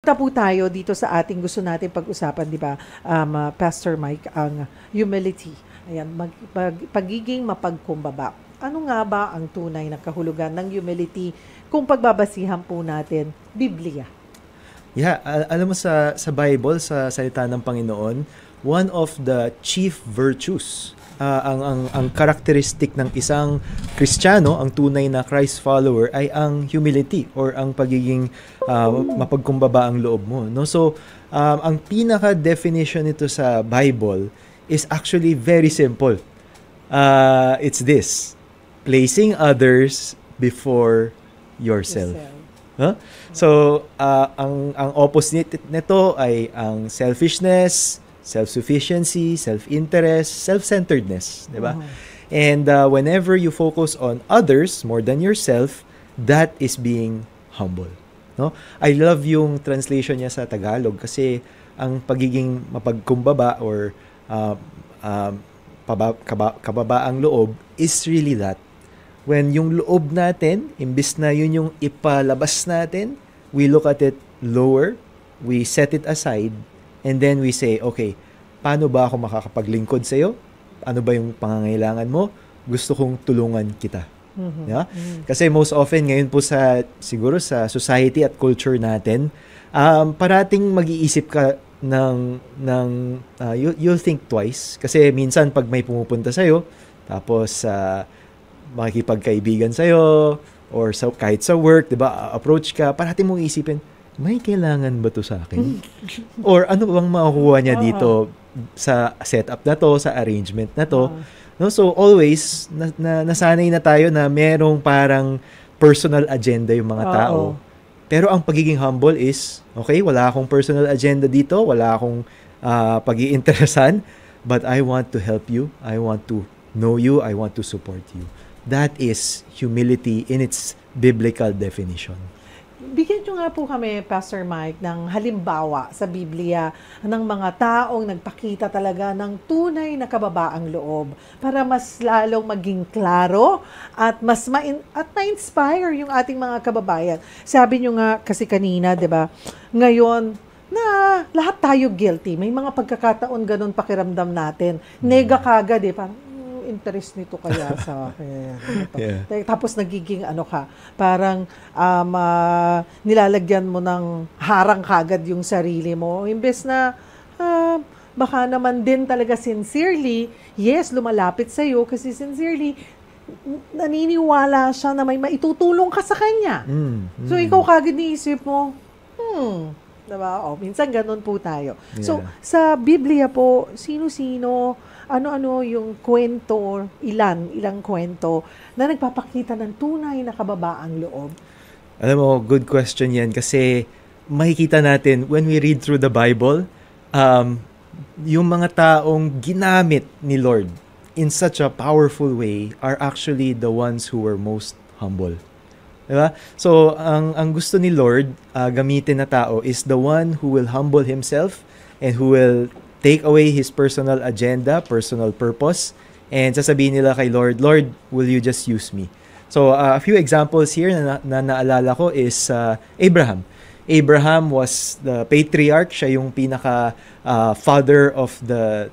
na po tayo dito sa ating gusto natin pag-usapan, di ba, Pastor Mike, ang humility. Ayan, pagiging mapagkumbaba. Ano nga ba ang tunay na kahulugan ng humility kung pagbabasihan po natin Biblia? Yeah, alam mo sa Bible, sa salita ng Panginoon, one of the chief virtues, ang characteristic ng isang Kristiyano, ang tunay na Christ follower, ay ang humility or ang pagiging mapagkumbaba ang loob mo. No? So, ang pinaka-definition nito sa Bible is actually very simple. It's this: placing others before yourself. Huh? So, ang opposite nito ay ang selfishness, self-sufficiency, self-interest, self-centeredness, di ba? And whenever you focus on others more than yourself, that is being humble. No? I love yung translation niya sa Tagalog kasi ang pagiging mapagkumbaba or kababaang loob is really that. When yung loob natin, imbis na yun yung ipalabas natin, we look at it lower, we set it aside, and then we say, okay, paano ba ako makakapaglingkod sa'yo? Ano ba yung pangangailangan mo? Gusto kong tulungan kita. Yeah? Kasi most often ngayon po siguro sa society at culture natin, parating mag-iisip ka you'll think twice. Kasi minsan pag may pumupunta sa'yo, tapos makikipagkaibigan sa'yo, or kahit sa work, di ba, approach ka, parating mong isipin, may kailangan ba to sa akin? Or ano bang makukuha niya dito sa setup na to, sa arrangement na to? No? So, always, nasanay na tayo na merong parang personal agenda yung mga tao. Pero ang pagiging humble is, okay, wala akong personal agenda dito, wala akong pag-iinteresan, but I want to help you, I want to know you, I want to support you. That is humility in its biblical definition. Bigyan nyo nga po kami, Pastor Mike, ng halimbawa sa Biblia ng mga taong nagpakita talaga ng tunay na kababaang loob para mas lalong maging klaro at mas ma-inspire yung ating mga kababayan. Sabi nyo nga kasi kanina, di ba, ngayon, na lahat tayo guilty. May mga pagkakataon ganun pakiramdam natin. Nega kagad parang interest nito kaya sa akin. Yeah. Tapos nagiging parang nilalagyan mo ng harang kagad yung sarili mo. Imbes na baka naman din talaga sincerely, yes, lumalapit sa'yo kasi sincerely, naniniwala siya na may maitutulong ka sa kanya. So ikaw kagad niisip mo, diba? Minsan ganun po tayo. Yeah. So sa Biblia po, sino-sino, ano-ano yung kwento, ilang kwento na nagpapakita ng tunay na kababaang loob? Alam mo, good question yan kasi makikita natin when we read through the Bible, yung mga taong ginamit ni Lord in such a powerful way are actually the ones who were most humble. Diba? So, ang gusto ni Lord gamitin na tao is the one who will humble himself and who will take away his personal agenda, personal purpose, and sasabihin nila kay Lord, Lord, will you just use me? So, a few examples here na naalala ko is Abraham. Abraham was the patriarch, siya yung pinaka father of the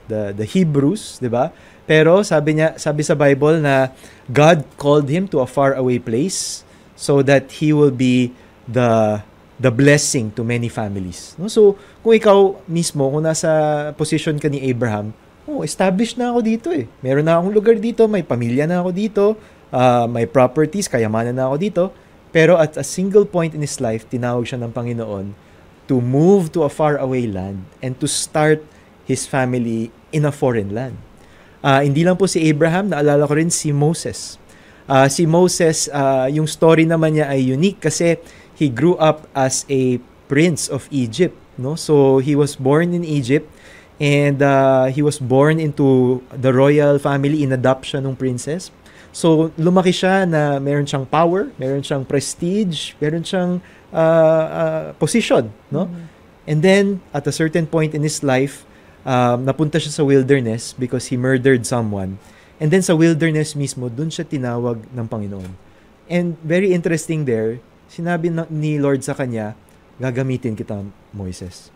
Hebrews, di ba? Pero sabi sa Bible na God called him to a faraway place so that he will be the blessing to many families. No? So, kung ikaw mismo, kung nasa position ka ni Abraham, established na ako dito eh. Meron na akong lugar dito, may pamilya na ako dito, may properties, kayamanan na ako dito. Pero at a single point in his life, tinawag siya ng Panginoon to move to a faraway land and to start his family in a foreign land. Hindi lang po si Abraham, naalala ko rin si Moses. Si Moses, yung story naman niya ay unique kasi he grew up as a prince of Egypt, no? So he was born in Egypt and he was born into the royal family in adoption ng princess. So lumaki siya na meron siyang power, meron siyang prestige, meron siyang position, no? And then at a certain point in his life, napunta siya sa wilderness because he murdered someone. And then sa wilderness mismo, dun siya tinawag ng Panginoon. And very interesting there, sinabi ni Lord sa kanya, gagamitin kita, Moises.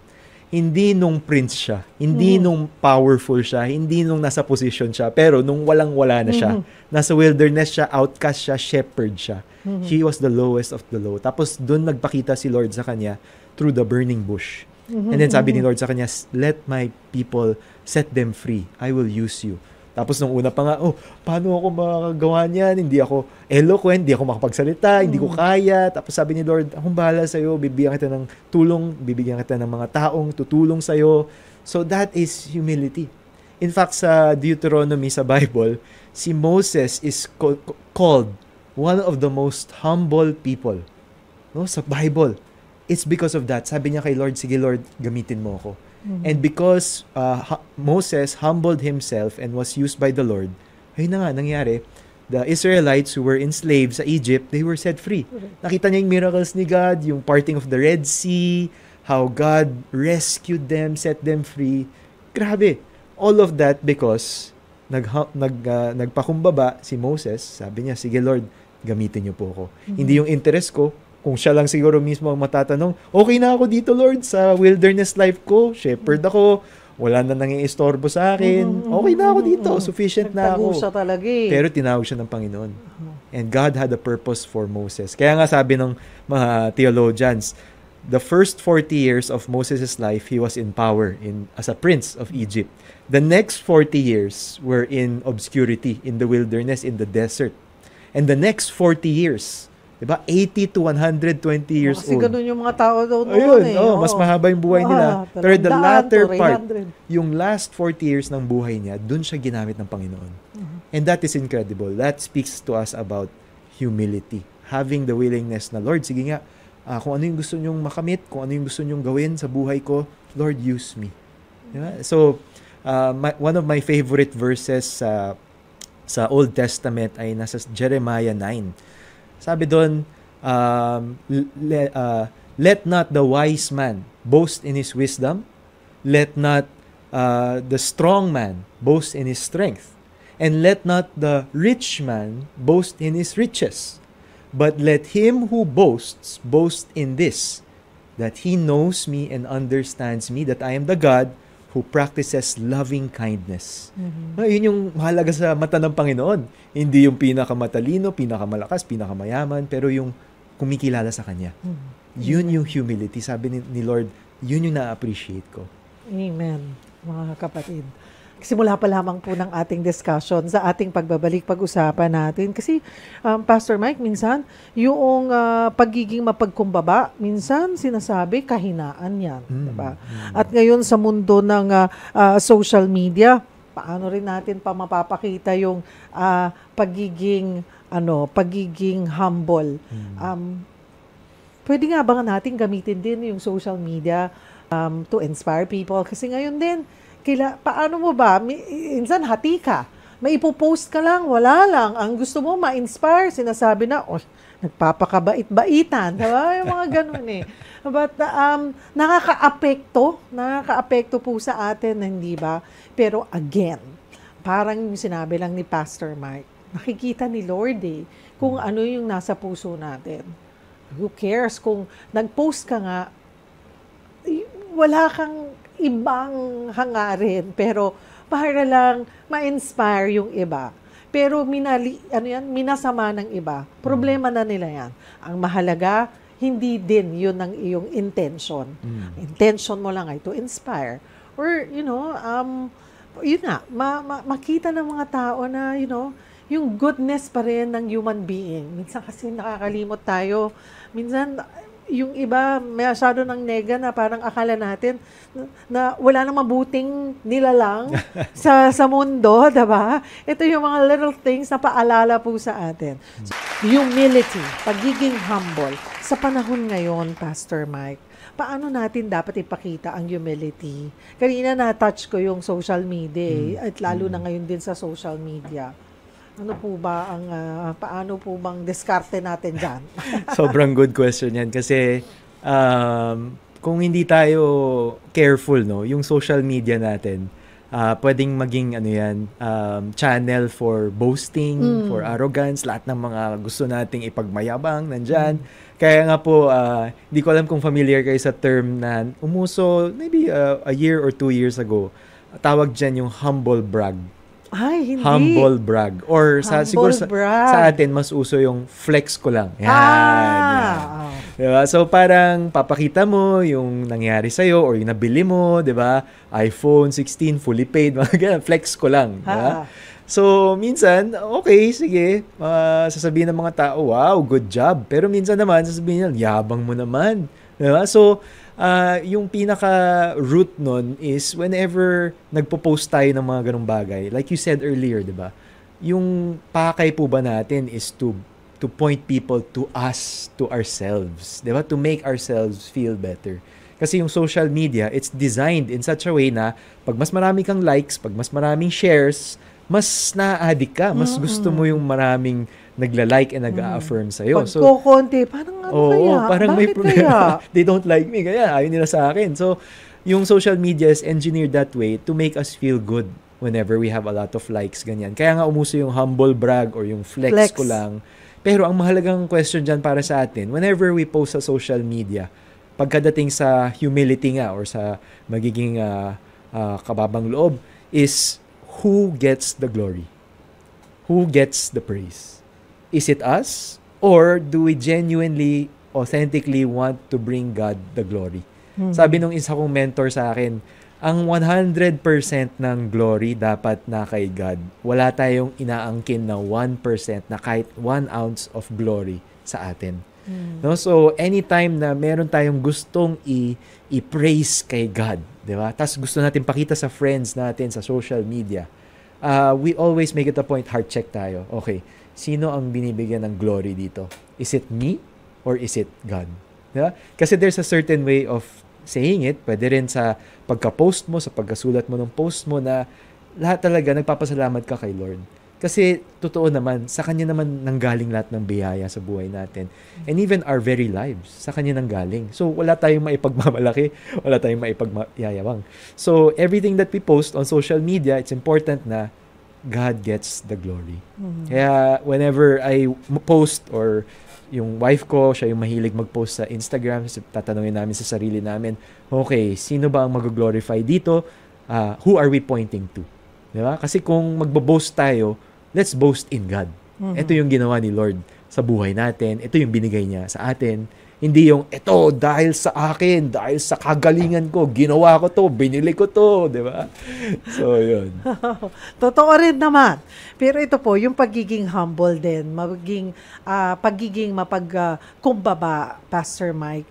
Hindi nung prince siya, hindi nung powerful siya, hindi nung nasa position siya, pero nung walang-wala na siya, nasa wilderness siya, outcast siya, shepherd siya. He was the lowest of the low. Tapos doon nagpakita si Lord sa kanya through the burning bush. And then sabi ni Lord sa kanya, let my people set them free. I will use you. Tapos nung una pa nga, paano ako makagawa niyan? Hindi ako eloquent, hindi ako makapagsalita, hindi ko kaya. Tapos sabi ni Lord, akong bahala sa'yo, bibigyan kita ng tulong, bibigyan kita ng mga taong tutulong sa'yo. So that is humility. In fact, sa Deuteronomy sa Bible, si Moses is called one of the most humble people. No, sa Bible. It's because of that. Sabi niya kay Lord, sige Lord, gamitin mo ako. And because Moses humbled himself and was used by the Lord, ayun na nga, nangyari, the Israelites who were enslaved sa Egypt, they were set free. Nakita niya yung miracles ni God, yung parting of the Red Sea, how God rescued them, set them free. Grabe. All of that because nagpakumbaba si Moses, sabi niya, sige Lord, gamitin niyo po ako. Hindi yung interest ko, kung siya lang siguro mismo ang matatanong, okay na ako dito, Lord, sa wilderness life ko, shepherd ako, wala na nangiistorbo sa akin, okay na ako dito, sufficient na ako. Siya talaga eh. Pero tinawag siya ng Panginoon. And God had a purpose for Moses. Kaya nga sabi ng mga theologians, the first 40 years of Moses' life, he was in power as a prince of Egypt. The next 40 years were in obscurity, in the wilderness, in the desert. And the next 40 years, diba? 80 to 120 years kasi old. Kasi ganun yung mga tao doon mas mahaba yung buhay nila. Pero the latter part, yung last 40 years ng buhay niya, dun siya ginamit ng Panginoon. And that is incredible. That speaks to us about humility. Having the willingness na, Lord, sige nga, kung ano yung gusto nyong makamit, kung ano yung gusto nyong gawin sa buhay ko, Lord, use me. Diba? So, one of my favorite verses sa Old Testament ay nasa Jeremiah 9. Sabi doon, let not the wise man boast in his wisdom, let not the strong man boast in his strength, and let not the rich man boast in his riches, but let him who boasts boast in this, that he knows me and understands me, that I am the God who practices loving kindness. Yun yung mahalaga sa mata ng Panginoon. Hindi yung pinakamatalino, pinakamalakas, pinakamayaman, pero yung kumikilala sa Kanya. Yun yung humility. Sabi ni Lord, yun yung na-appreciate ko. Amen, mga kapatid. Simula pa lamang po ng ating discussion sa ating pagbabalik, pag-usapan natin. Kasi, Pastor Mike, minsan, yung pagiging mapagkumbaba, minsan sinasabi, kahinaan yan. Diba? At ngayon sa mundo ng social media, paano rin natin pa mapapakita yung pagiging humble. Pwede nga ba natin gamitin din yung social media to inspire people? Kasi ngayon din, paano mo ba? Minsan hati ka. May ipopost ka lang, wala lang. Ang gusto mo ma-inspire, sinasabi na, nagpapakabait-baitan. Diba? Yung mga ganun eh. But nakaka-apekto po sa atin, hindi ba? Pero again, parang yung sinabi lang ni Pastor Mike, nakikita ni Lord kung ano yung nasa puso natin. Who cares? Kung nag-post ka nga, wala kang ibang hangarin, pero para lang ma-inspire yung iba. Pero minasama ng iba. Problema na nila yan. Ang mahalaga, hindi din yun ang iyong intention. Intention mo lang ay to inspire. Or, yun nga, makita ng mga tao na, yung goodness pa rin ng human being. Minsan kasi nakakalimot tayo. Minsan, yung iba, masyado ng nega na parang akala natin na wala nang mabuting nilalang sa mundo, diba? Ito yung mga little things na paalala po sa atin. Humility, pagiging humble. Sa panahon ngayon, Pastor Mike, paano natin dapat ipakita ang humility? Kanina na-touch ko yung social media at lalo na ngayon din sa social media. Ano po ba paano po bang diskarte natin dyan? Sobrang good question yan kasi kung hindi tayo careful, yung social media natin, Pwedeng maging channel for boasting, for arrogance, lahat ng mga gusto nating ipagmayabang nandyan. Kaya nga po, hindi ko alam kung familiar kayo sa term na umuso maybe a year or 2 years ago. Tawag dyan yung humble brag. Ay, hindi. Humble brag. Or siguro sa atin, mas uso yung flex ko lang. Yan. Diba? So, parang papakita mo yung nangyari sa'yo or yung nabili mo, diba? iPhone 16, fully paid, mga ganun. Flex ko lang. Diba? So, minsan, okay, sige. Sasabihin ng mga tao, wow, good job. Pero minsan naman, sasabihin nila, yabang mo naman. Diba? So, yung pinaka-root nun is whenever nagpo-post tayo ng mga ganung bagay, like you said earlier, di ba? Yung pakay po ba natin is to point people to us, to ourselves, di ba? To make ourselves feel better. Kasi yung social media, it's designed in such a way na pag mas marami kang likes, pag mas maraming shares, mas na-addict ka. Mas gusto mo yung maraming nagla-like and nag-a-affirm sa'yo. Pag kukonti, parang kaya? Parang may problema. They don't like me, kaya ayaw nila sa akin. So, yung social media is engineered that way to make us feel good whenever we have a lot of likes, ganyan. Kaya nga umuso yung humble brag or yung flex ko lang. Pero ang mahalagang question dyan para sa atin, whenever we post sa social media, pagkadating sa humility nga or sa magiging kababang loob, is who gets the glory? Who gets the praise? Is it us? Or do we genuinely, authentically want to bring God the glory? Sabi nung isa kong mentor sa akin, ang 100% ng glory dapat na kay God. Wala tayong inaangkin na 1% na kahit 1 ounce of glory sa atin. No? So, anytime na meron tayong gustong i-praise kay God, di ba? Tapos gusto natin pakita sa friends natin sa social media, we always make it a point, heart check tayo. Okay, sino ang binibigyan ng glory dito? Is it me or is it God? Diba? Kasi there's a certain way of saying it. Pwede rin sa pagka-post mo, sa pagkasulat mo ng post mo na lahat talaga nagpapasalamat ka kay Lord. Kasi totoo naman, sa Kanya naman nanggaling lahat ng biyaya sa buhay natin. And even our very lives, sa Kanya nanggaling. So wala tayong maipagmamalaki, wala tayong maipagyayabang. So everything that we post on social media, it's important na God gets the glory. Kaya whenever I post or yung wife ko, siya yung mahilig mag-post sa Instagram, tatanungin namin sa sarili namin, okay, sino ba ang mag-glorify dito? Who are we pointing to? Diba? Kasi kung magbo-boast tayo, let's boast in God. Ito yung ginawa ni Lord sa buhay natin. Ito yung binigay niya sa atin. Hindi yung, ito, dahil sa akin, dahil sa kagalingan ko, ginawa ko to, binili ko to, di ba? So, yun. Totoo rin naman. Pero ito po, yung pagiging humble din, pagiging mapagkumbaba, Pastor Mike,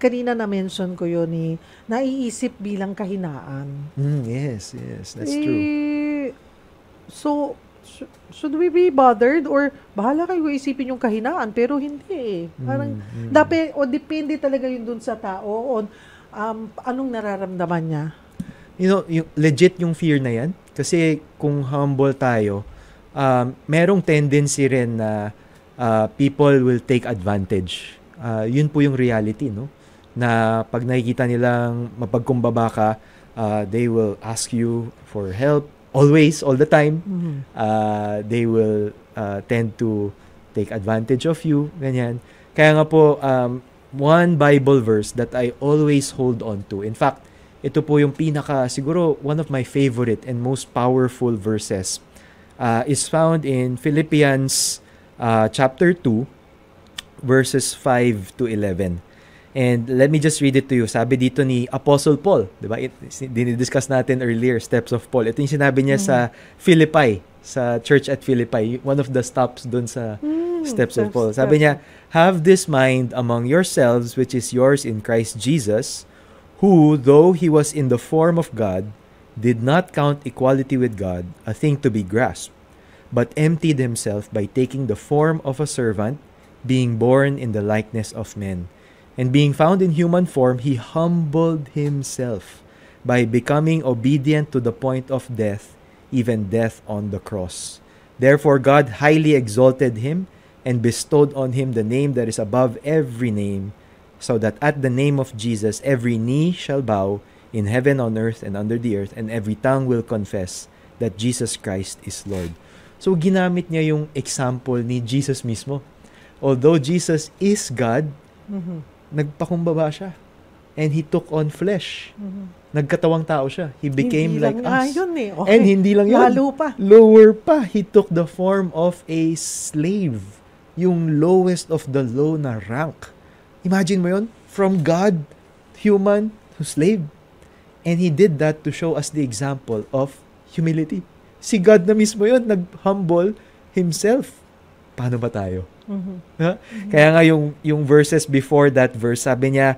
kanina na-mention ko yun naiisip bilang kahinaan. Yes, that's true. So, should we be bothered or bahala kayo isipin yung kahinaan pero hindi parang depende talaga yun dun sa tao on anong nararamdaman niya. Yung legit yung fear na yan kasi kung humble tayo, merong tendency rin na people will take advantage. Yun po yung reality, no? Na pag nakikita nilang mapagkumbaba ka, they will ask you for help. Always, all the time, they will tend to take advantage of you, ganyan. Kaya nga po, one Bible verse that I always hold on to, in fact, ito po yung siguro, one of my favorite and most powerful verses, is found in Philippians chapter 2, verses 5 to 11. And let me just read it to you. Sabi dito ni Apostle Paul, di ba? Dinidiscuss natin earlier, steps of Paul. Ito yung sinabi niya sa Philippi, sa church at Philippi. One of the stops dun sa steps of Paul. Sabi niya, have this mind among yourselves, which is yours in Christ Jesus, who, though he was in the form of God, did not count equality with God a thing to be grasped, but emptied himself by taking the form of a servant, being born in the likeness of men. And being found in human form, he humbled himself by becoming obedient to the point of death, even death on the cross. Therefore, God highly exalted him and bestowed on him the name that is above every name, so that at the name of Jesus every knee shall bow in heaven, on earth, and under the earth, and every tongue will confess that Jesus Christ is Lord. So, ginamit niya yung example ni Jesus mismo. Although Jesus is God, nagpakumbaba siya. And He took on flesh. Nagkatawang tao siya. He became Hindi like lang us. yun eh. Okay. And hindi lang yun. Lalo pa. Lower pa. He took the form of a slave. Yung lowest of the low na rank. Imagine mo yun? From God, human, to slave. And He did that to show us the example of humility. Si God na mismo yun, nag-humble Himself. Paano ba tayo? Ha? Kaya nga yung verses before that verse, sabi niya,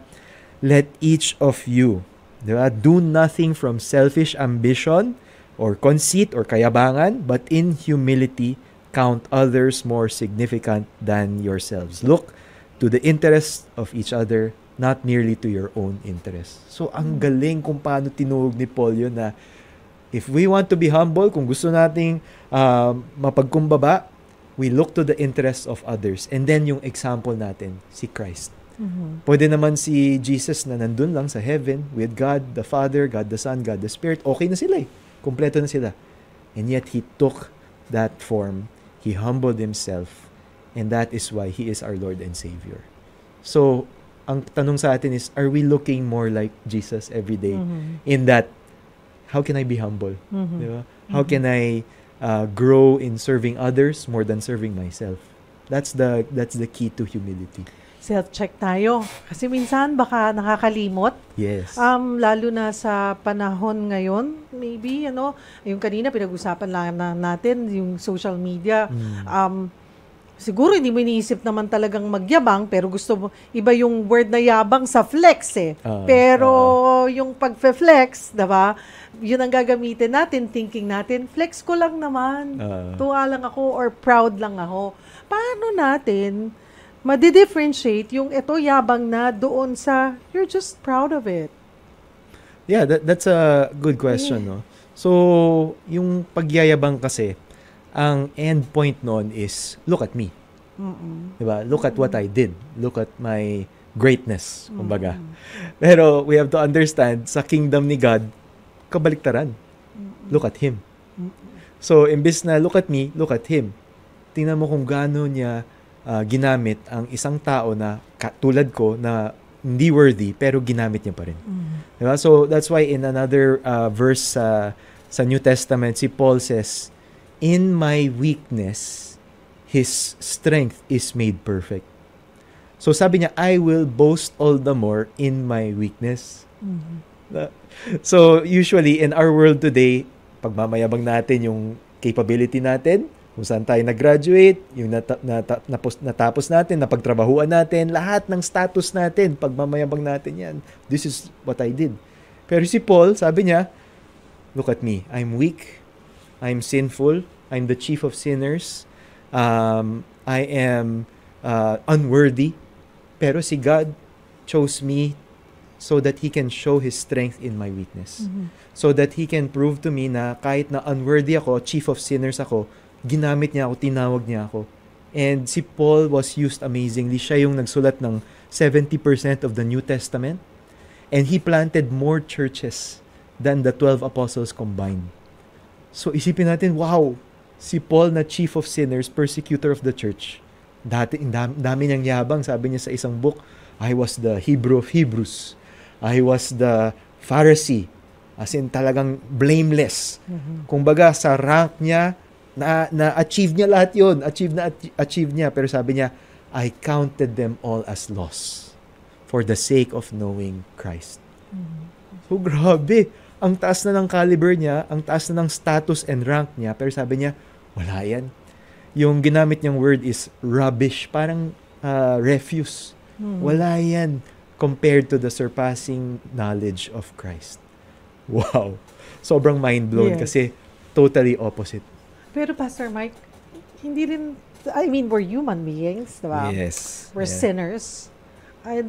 let each of you, diba, do nothing from selfish ambition or conceit or kayabangan, but in humility, count others more significant than yourselves. Look to the interests of each other, not merely to your own interests. So, ang galing kung paano tinuog ni Paul yun na if we want to be humble, kung gusto nating mapagkumbaba, we look to the interests of others. And then yung example natin, si Christ. Pwede naman si Jesus na nandun lang sa heaven with God the Father, God the Son, God the Spirit. Okay na sila eh. Kompleto na sila. And yet He took that form. He humbled Himself. And that is why He is our Lord and Savior. So, ang tanong sa atin is, are we looking more like Jesus every day? In that, how can I be humble? Diba? How can I grow in serving others more than serving myself? That's the key to humility. Self-check tayo. Kasi minsan baka nakakalimot. Yes. Lalo na sa panahon ngayon, maybe, yung kanina pinag-usapan lang natin, yung social media. Siguro hindi mo iniisip naman talagang magyabang, pero gusto mo, iba yung word na yabang sa flex eh. Pero yung pag-flex, diba, yun ang gagamitin natin, thinking natin, flex ko lang naman, tuwa lang ako, or proud lang ako. Paano natin ma-differentiate yung ito yabang na doon sa, you're just proud of it? Yeah, that's a good question, no? So, yung pagyayabang kasi, ang end point noon is, look at me. Diba? Look at what I did. Look at my greatness, kumbaga. Pero we have to understand, sa kingdom ni God, kabaliktaran. Look at Him. So, imbes na look at me, look at Him. Tingnan mo kung gaano niya ginamit ang isang tao na tulad ko na hindi worthy, pero ginamit niya pa rin. Diba? So, that's why in another verse sa New Testament, si Paul says, in my weakness, His strength is made perfect. So sabi niya, I will boast all the more in my weakness. So usually in our world today, pagmamayabang natin yung capability natin, kung saan tayo nag-graduate, yung natapos natin, napagtrabahuan natin, lahat ng status natin, pagmamayabang natin yan. This is what I did. Pero si Paul, sabi niya, look at me, I'm weak, I'm sinful, I'm the chief of sinners. I am unworthy. Pero si God chose me so that He can show His strength in my weakness. So that He can prove to me na kahit na unworthy ako, chief of sinners ako, ginamit niya ako, tinawag niya ako. And si Paul was used amazingly. Siya yung nagsulat ng 70% of the New Testament. And he planted more churches than the 12 apostles combined. So isipin natin, wow, si Paul na chief of sinners, persecutor of the church. Dati, dami niyang yabang. Sabi niya sa isang book, I was the Hebrew of Hebrews. I was the Pharisee. As in talagang blameless. Kumbaga sa rank niya, na-achieve niya lahat yun. Achieve niya. Pero sabi niya, I counted them all as loss for the sake of knowing Christ. So grabe. Ang taas na ng caliber niya, ang taas na ng status and rank niya, pero sabi niya, wala yan. Yung ginamit niyang word is rubbish, parang refuse. Wala yan compared to the surpassing knowledge of Christ. Wow. Sobrang mind-blown kasi totally opposite. Pero Pastor Mike, hindi rin, I mean, we're human beings, diba? Yes. We're sinners. And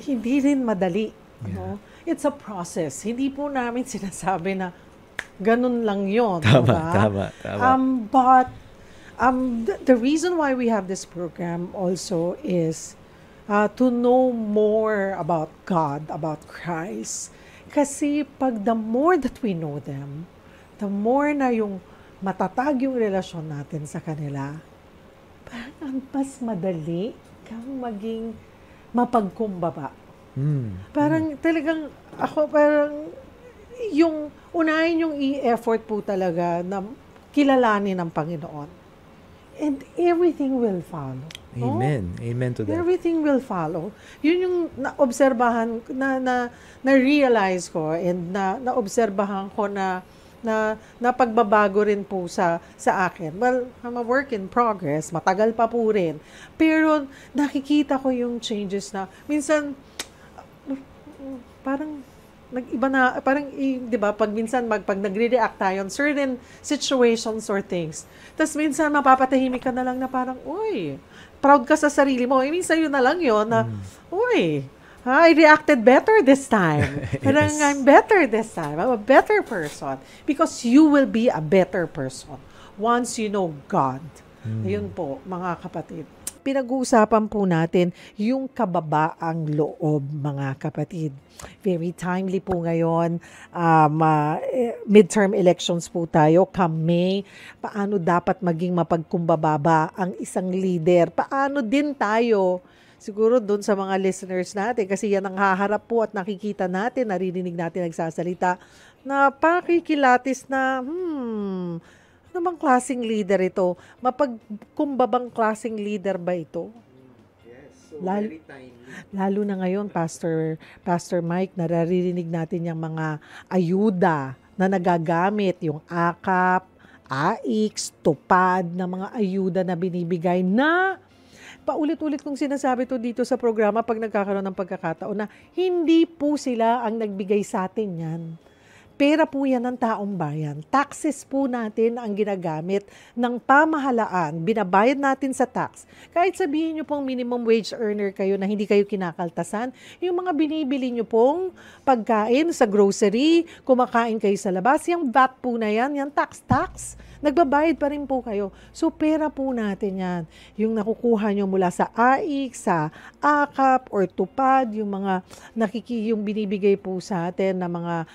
hindi rin madali. No? It's a process. Hindi po namin sinasabi na ganun lang yun. Tama. But the reason why we have this program also is to know more about God, about Christ. Kasi pag the more that we know them, the more na yung matatag yung relasyon natin sa kanila, parang mas madali kang maging mapagkumbaba. Parang talagang parang yung unahin yung i-effort po talaga na kilalanin ng Panginoon. And everything will follow. Amen. Amen to that. Everything will follow. Yun yung naobserbahan, na-realize ko and naobserbahan ko na pagbabago rin po sa akin. Well, I'm a work in progress. Matagal pa po rin. Pero nakikita ko yung changes na minsan parang nag-iba na, parang, di ba, pag minsan, pag nagre-react tayo on certain situations or things, tapos minsan mapapatahimik ka na lang na parang, uy, proud ka sa sarili mo. Minsan yun na lang yun na, uy, I reacted better this time. Parang I'm better this time. I'm a better person. Because you will be a better person once you know God. Ayun po, mga kapatid. Pinag-uusapan po natin yung kababaang loob, mga kapatid. Very timely po ngayon. Midterm elections po tayo. Kami, paano dapat maging mapagkumbababa ang isang leader? Paano din tayo, siguro doon sa mga listeners natin, kasi yan ang haharap po at nakikita natin, naririnig natin nagsasalita, na pakikilatis na, ano bang klaseng leader ito? Mapagkumbabang klaseng leader ba ito? Yes, so very timely. Lalo na ngayon, Pastor Mike, naririnig natin yung mga ayuda na nagagamit, yung AKAP, AIX, tupad na mga ayuda na binibigay na paulit-ulit kong sinasabi to dito sa programa pag nagkakaroon ng pagkakataon na hindi po sila ang nagbigay sa atin yan. Pera po yan ng taong bayan. Taxes po natin ang ginagamit ng pamahalaan. Binabayad natin sa tax. Kahit sabihin nyo pong minimum wage earner kayo na hindi kayo kinakaltasan, yung mga binibili nyo pong pagkain sa grocery, kumakain kayo sa labas, yung VAT po na yan, yung tax. Nagbabayad pa rin po kayo. So, pera po natin yan. Yung nakukuha nyo mula sa AIC, sa AKAP, or tupad, yung mga yung binibigay po sa atin na mga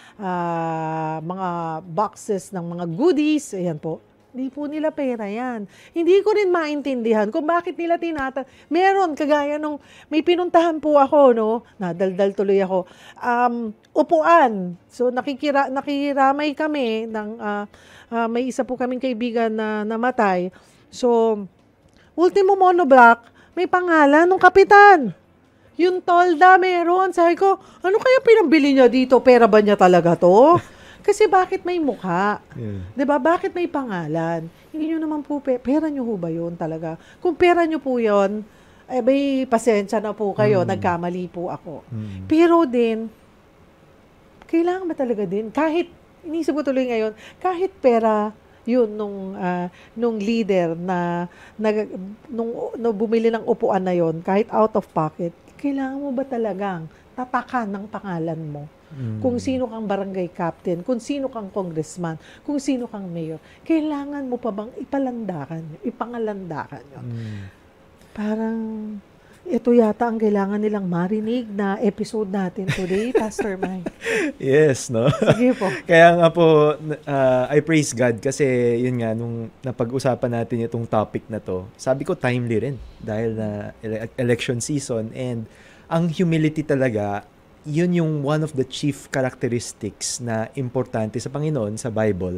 boxes ng mga goodies. Ayan po. Hindi po nila pera yan. Hindi ko rin maintindihan kung bakit nila meron, kagaya nung may pinuntahan po ako, no? Nadaldal tuloy ako. Upuan. So, nakikiramay kami ng may isa po kaming kaibigan na namatay. So, ultimo monoblock, may pangalan ng kapitan. Yung tolda meron. Sabi ko, ano kaya pinambili niya dito? Pera ba niya talaga to? Kasi bakit may mukha? Yeah. 'Di ba? Bakit may pangalan? Hindi niyo naman po pera niyo ho ba 'yun talaga? Kung pera niyo po 'yon, may pasensya na po kayo, nagkamali po ako. Pero din kailangan ba talaga din kahit inisip ko tuloy ngayon, kahit pera yun nung leader na nung bumili ng upuan na yon, kahit out of pocket, kailangan mo ba talagang tatakan ng pangalan mo? Kung sino kang barangay captain, kung sino kang congressman, kung sino kang mayor, kailangan mo pa bang ipangalandakan yun? Parang ito yata ang kailangan nilang marinig na episode natin today, Pastor Mike. Yes, no? Sige po. Kaya nga po, I praise God kasi yun nga, nung napag-usapan natin itong topic na to, sabi ko timely rin dahil na election season, and ang humility talaga, yun yung one of the chief characteristics na importante sa Panginoon, sa Bible.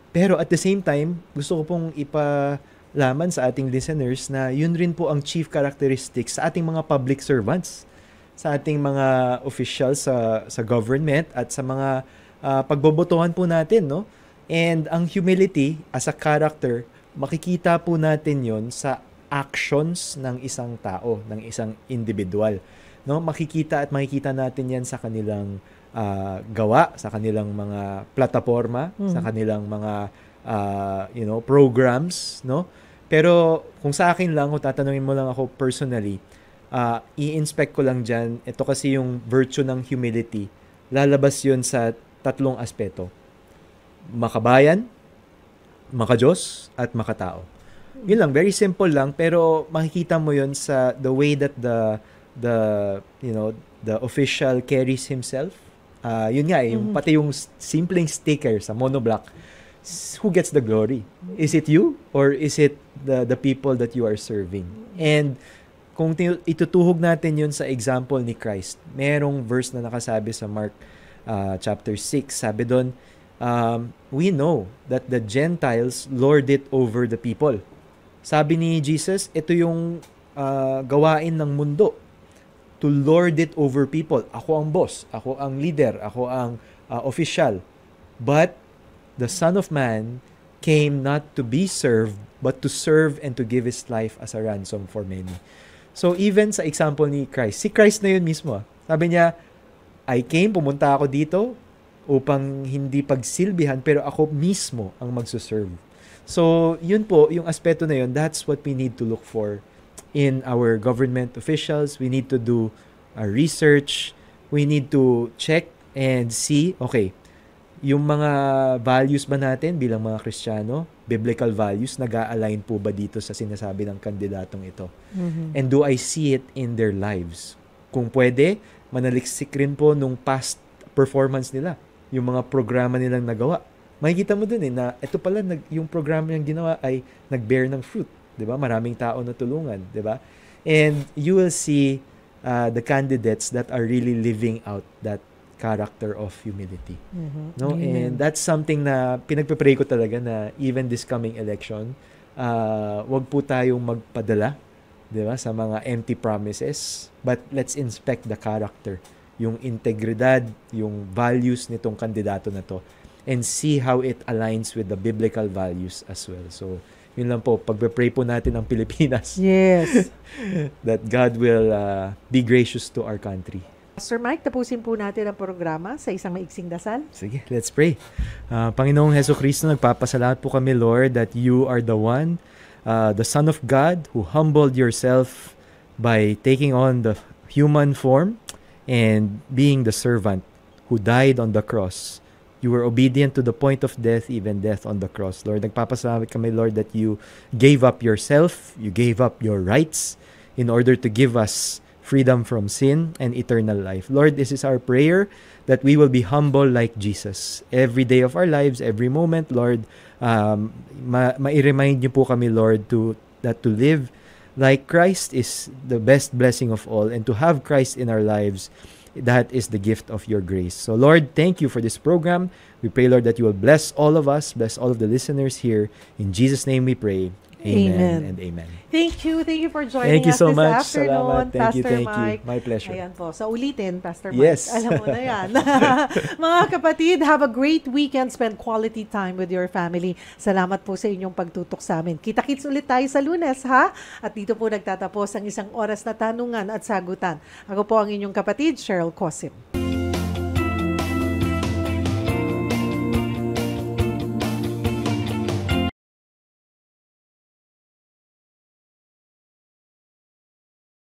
Pero at the same time, gusto ko pong ipalaman sa ating listeners na yun rin po ang chief characteristics sa ating mga public servants, sa ating mga officials sa government at sa mga pagbobotohan po natin, no? And ang humility as a character, makikita po natin yon sa actions ng isang tao, ng isang individual. No, makikita natin 'yan sa kanilang gawa, sa kanilang mga plataforma, sa kanilang mga programs, no? Pero kung sa akin lang, kung tatanungin mo lang ako personally, i-inspect ko lang diyan, ito kasi yung virtue ng humility. Lalabas 'yun sa tatlong aspeto. Makabayan, makadiyos, at makatao. Yun lang, very simple lang, pero makikita mo 'yun sa the way that the official carries himself, Yun nga, pati yung simpleng sticker sa monoblock, who gets the glory? Is it you or is it the people that you are serving? And kung itutuhog natin yun sa example ni Christ, merong verse na nakasabi sa Mark chapter 6, sabi doon, we know that the Gentiles lord it over the people. Sabi ni Jesus, ito yung gawain ng mundo, to lord it over people. Ako ang boss, ako ang leader, ako ang official. But the Son of Man came not to be served, but to serve and to give His life as a ransom for many. So even sa example ni Christ, si Christ na yun mismo. Sabi niya, pumunta ako dito upang hindi pagsilbihan, pero ako mismo ang magsuserve. So yun po, yung aspeto na yun, that's what we need to look for in our government officials. We need to do research. We need to check and see, okay, yung mga values ba natin bilang mga Kristiyano, biblical values, nag-a-align po ba dito sa sinasabi ng kandidatong ito? And do I see it in their lives? Kung pwede, manaliksik rin po nung past performance nila, yung mga programa nilang nagawa. Makikita mo dun na ito pala, yung programa niyang ginawa ay nag-bear ng fruit. Diba? Maraming tao na tulungan. Diba? And you will see the candidates that are really living out that character of humility. No? And that's something na pinagpe-pray ko talaga na even this coming election, wag po tayong magpadala, 'di ba, sa mga empty promises, but let's inspect the character, yung integridad, yung values nitong kandidato na to, and see how it aligns with the biblical values as well. So, yun lang po, pagpe-pray po natin ang Pilipinas. Yes. That God will be gracious to our country. Pastor Mike, tapusin po natin ang programa sa isang maiksing dasal. Sige, let's pray. Panginoong Hesukristo, nagpapasalamat po kami, Lord, that you are the one, the Son of God, who humbled yourself by taking on the human form and being the servant who died on the cross. You were obedient to the point of death, even death on the cross. Lord, nagpapasalamat kami, Lord, that you gave up yourself, you gave up your rights in order to give us freedom from sin and eternal life. Lord, this is our prayer, that we will be humble like Jesus. Every day of our lives, every moment, Lord, ma-remind niyo po kami, Lord, that to live like Christ is the best blessing of all, and to have Christ in our lives, that is the gift of your grace. So Lord, thank you for this program. We pray, Lord, that you will bless all of us, bless all of the listeners here. In Jesus' name we pray. Amen and amen. Thank you for joining us so this much. afternoon, Salamat. Thank Pastor you. Mike. My pleasure. Ayan po. So ulitin, Pastor Mike. Yes. Alam mo na yan. Mga kapatid, have a great weekend. Spend quality time with your family. Salamat po sa inyong pagtutok sa amin. Kita-kits ulit tayo sa Lunes, ha? At dito po nagtatapos ang isang oras na tanungan at sagutan. Ako po ang inyong kapatid, Cheryl Cosim.